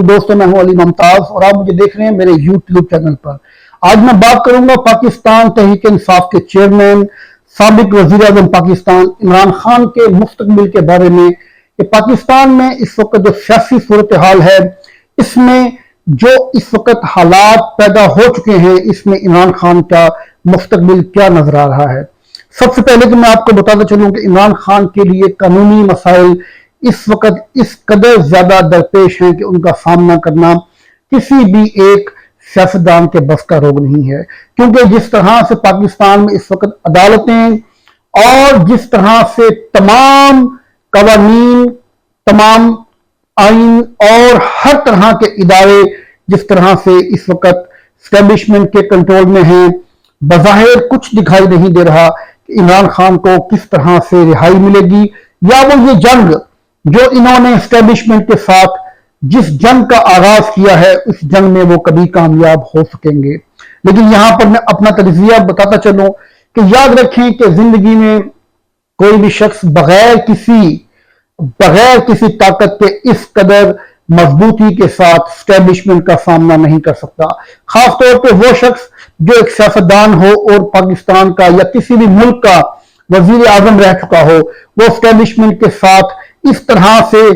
दोस्तों, मैं हूं अली मुमताज और आप मुझे देख रहे हैं मेरे यूट्यूब चैनल पर। आज मैं बात करूंगा पाकिस्तान तहरीक इंसाफ के चेयरमैन साबिक वजीर आजम पाकिस्तान इमरान खान के मुस्तकबिल के बारे में कि पाकिस्तान में इस वक्त जो सियासी सूरत हाल है, इसमें जो इस वक्त हालात पैदा हो चुके हैं, इसमें इमरान खान का मुस्तकबिल क्या नजर आ रहा है। सबसे पहले तो मैं आपको बताता चलूं कि इमरान खान के लिए कानूनी मसाइल इस वक्त इस कदर ज्यादा दरपेश हैं कि उनका सामना करना किसी भी एक सियासतदान के बस का रोग नहीं है, क्योंकि जिस तरह से पाकिस्तान में इस वक्त अदालतें और जिस तरह से तमाम कवानीन, तमाम आइन और हर तरह के इदारे जिस तरह से इस वक्त स्टैब्लिशमेंट के कंट्रोल में हैं, बज़ाहिर कुछ दिखाई नहीं दे रहा कि इमरान खान को किस तरह से रिहाई मिलेगी, या वो ये जंग जो इन्होंने एस्टेब्लिशमेंट के साथ जिस जंग का आगाज किया है, उस जंग में वो कभी कामयाब हो सकेंगे। लेकिन यहां पर मैं अपना तजज़िया बताता चलूं कि याद रखें कि जिंदगी में कोई भी शख्स बगैर किसी ताकत के इस कदर मजबूती के साथ एस्टेब्लिशमेंट का सामना नहीं कर सकता। खासतौर पर वो शख्स जो एक सियासतदान हो और पाकिस्तान का या किसी भी मुल्क का वजीर आजम रह चुका हो, वो एस्टेब्लिशमेंट के साथ इस तरह से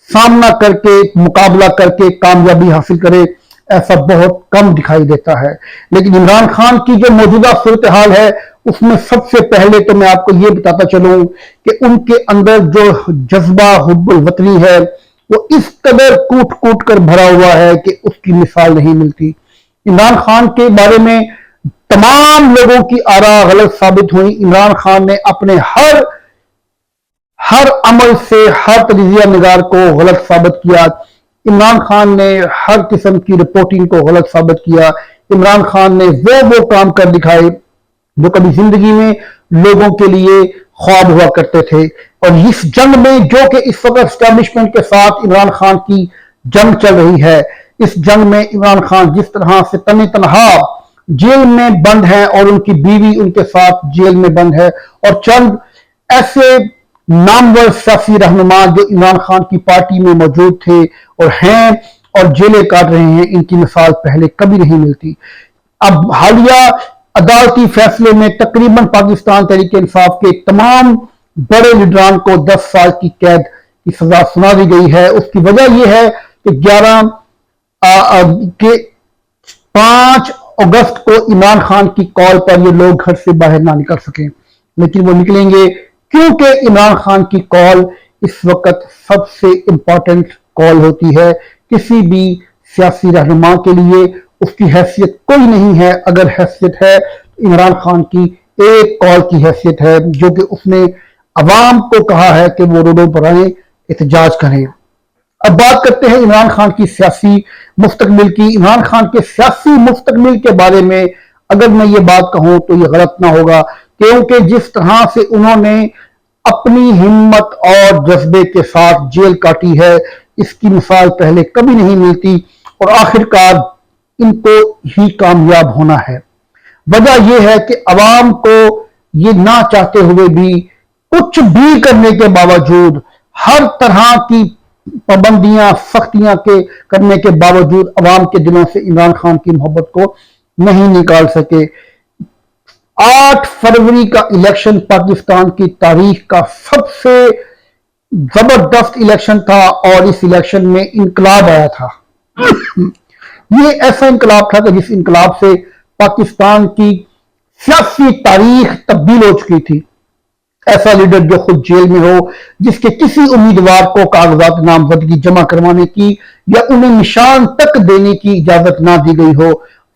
सामना करके, मुकाबला करके कामयाबी हासिल करे, ऐसा बहुत कम दिखाई देता है। लेकिन इमरान खान की जो मौजूदा सूरत हाल है, उसमें सबसे पहले तो मैं आपको ये बताता चलूं कि उनके अंदर जो जज्बा हुब्बुल वतनी है, वो इस कदर कूट कूट कर भरा हुआ है कि उसकी मिसाल नहीं मिलती। इमरान खान के बारे में तमाम लोगों की आरा गलत साबित हुई। इमरान खान ने अपने हर अमल से हर तजिया निगार को गलत साबित किया। इमरान खान ने हर किस्म की रिपोर्टिंग को गलत साबित किया। इमरान खान ने वो काम कर दिखाए जो कभी जिंदगी में लोगों के लिए ख्वाब हुआ करते थे। और इस जंग में जो कि इस वक्त एस्टेब्लिशमेंट के साथ इमरान खान की जंग चल रही है, इस जंग में इमरान खान जिस तरह से तने तनहा जेल में बंद है और उनकी बीवी उनके साथ जेल में बंद है, और चंद ऐसे नामवर सियासी रहनुमा जो इमरान खान की पार्टी में मौजूद थे और हैं और जेलें काट रहे हैं, इनकी मिसाल पहले कभी नहीं मिलती। अब हालिया अदालती फैसले में तकरीबन पाकिस्तान तहरीक इंसाफ के तमाम बड़े लीडरान को 10 साल की कैद की सजा सुना दी गई है। उसकी वजह यह है कि 5 अगस्त को इमरान खान की कॉल पर ये लोग घर से बाहर ना निकल सकें, लेकिन वो निकलेंगे क्योंकि इमरान खान की कॉल इस वक्त सबसे इंपॉर्टेंट कॉल होती है। किसी भी सियासी रहनुमा के लिए उसकी हैसियत कोई नहीं है। अगर हैसियत है तो इमरान खान की एक कॉल की हैसियत है, जो कि उसने अवाम को कहा है कि वो रोडों पर आए, एहतजाज करें। अब बात करते हैं इमरान खान की सियासी मुस्तकबिल की। इमरान खान के सियासी मुस्तकबिल के बारे में अगर मैं ये बात कहूं तो ये गलत ना होगा, क्योंकि जिस तरह से उन्होंने अपनी हिम्मत और जज्बे के साथ जेल काटी है, इसकी मिसाल पहले कभी नहीं मिलती और आखिरकार इनको ही कामयाब होना है। वजह यह है कि अवाम को ये ना चाहते हुए भी, कुछ भी करने के बावजूद, हर तरह की पाबंदियां सख्तियां करने के बावजूद अवाम के दिलों से इमरान खान की मोहब्बत को नहीं निकाल सके। 8 फरवरी का इलेक्शन पाकिस्तान की तारीख का सबसे जबरदस्त इलेक्शन था और इस इलेक्शन में इनकलाब आया था। ये ऐसा इनकलाब था कि जिस इनकलाब से पाकिस्तान की सियासी तारीख तब्दील हो चुकी थी। ऐसा लीडर जो खुद जेल में हो, जिसके किसी उम्मीदवार को कागजात नामजदगी जमा करवाने की या उन्हें निशान तक देने की इजाजत ना दी गई हो,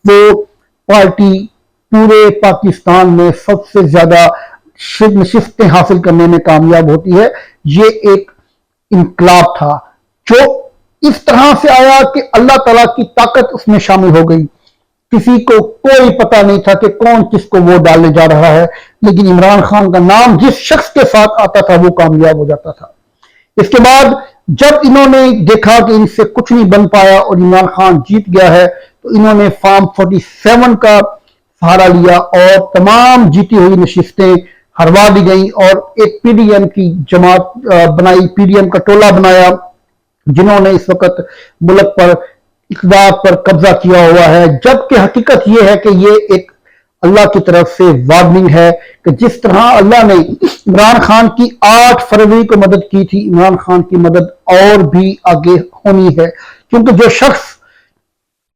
वो पार्टी पूरे पाकिस्तान में सबसे ज्यादा नशिस्तें हासिल करने में कामयाब होती है। ये एक इनकलाब था जो इस तरह से आया कि अल्लाह ताला की ताकत उसमें शामिल हो गई। किसी को कोई पता नहीं था कि कौन किसको वोट डालने जा रहा है, लेकिन इमरान खान का नाम जिस शख्स के साथ आता था वो कामयाब हो जाता था। इसके बाद जब इन्होंने देखा कि इनसे कुछ नहीं बन पाया और इमरान खान जीत गया है, तो इन्होंने फॉर्म 47 का सहारा लिया और तमाम जीती हुई नशिस्तें हरवा दी गई और एक पीडीएम की जमात बनाई, पीडीएम का टोला बनाया जिन्होंने इस वक्त मुल्क पर इक़्तिदार पर कब्जा किया हुआ है, जबकि हकीकत यह है कि ये एक अल्लाह की तरफ से वार्निंग है कि जिस तरह अल्लाह ने इमरान खान की 8 फरवरी को मदद की थी, इमरान खान की मदद और भी आगे होनी है, क्योंकि जो शख्स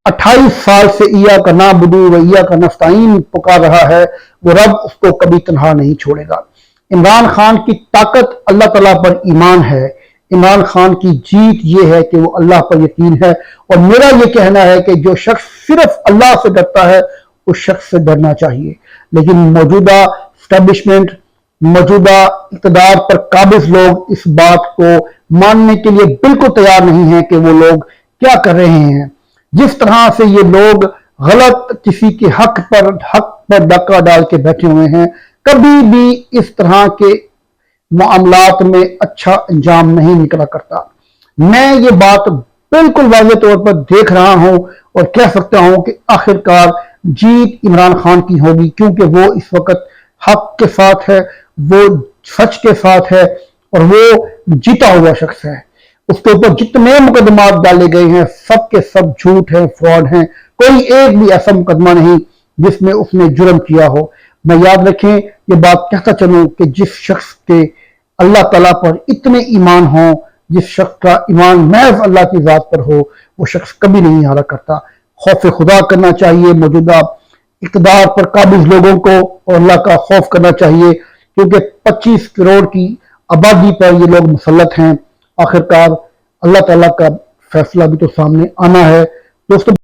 28 साल से ईया का नाबुदू व ईया का नस्ताईन पुकार रहा है, वो रब उसको कभी तन्हा नहीं छोड़ेगा। इमरान खान की ताकत अल्लाह ताला पर ईमान है। इमरान खान की जीत ये है कि वो अल्लाह पर यकीन है, और मेरा ये कहना है कि जो शख्स सिर्फ अल्लाह से डरता है उस शख्स से डरना चाहिए। लेकिन मौजूदा स्टैब्लिशमेंट, मौजूदा इक़्तिदार पर काबिज लोग इस बात को मानने के लिए बिल्कुल तैयार नहीं है कि वो लोग क्या कर रहे हैं। जिस तरह से ये लोग गलत किसी के हक पर डाका डाल के बैठे हुए हैं, कभी भी इस तरह के मामलात में अच्छा अंजाम नहीं निकला करता। मैं ये बात बिल्कुल वाज़ेह तौर पर देख रहा हूं और कह सकता हूं कि आखिरकार जीत इमरान खान की होगी, क्योंकि वो इस वक्त हक के साथ है, वो सच के साथ है और वो जीता हुआ शख्स है। उसके ऊपर जितने मुकदमात डाले गए हैं सब के सब झूठ हैं, फ्रॉड हैं। कोई एक भी ऐसा मुकदमा नहीं जिसमें उसने जुर्म किया हो। मैं याद रखें, ये बात कहता चलूं कि जिस शख्स के अल्लाह ताला पर इतने ईमान हो, जिस शख्स का ईमान महज अल्लाह की ज़ात पर हो, वो शख्स कभी नहीं हारा करता। खौफ खुदा करना चाहिए मौजूदा इक़्तिदार पर काबिज लोगों को, और अल्लाह का खौफ करना चाहिए, क्योंकि 25 करोड़ की आबादी पर ये लोग मुसल्लत हैं। आखिरकार अल्लाह ताला का फैसला भी तो सामने आना है दोस्तों।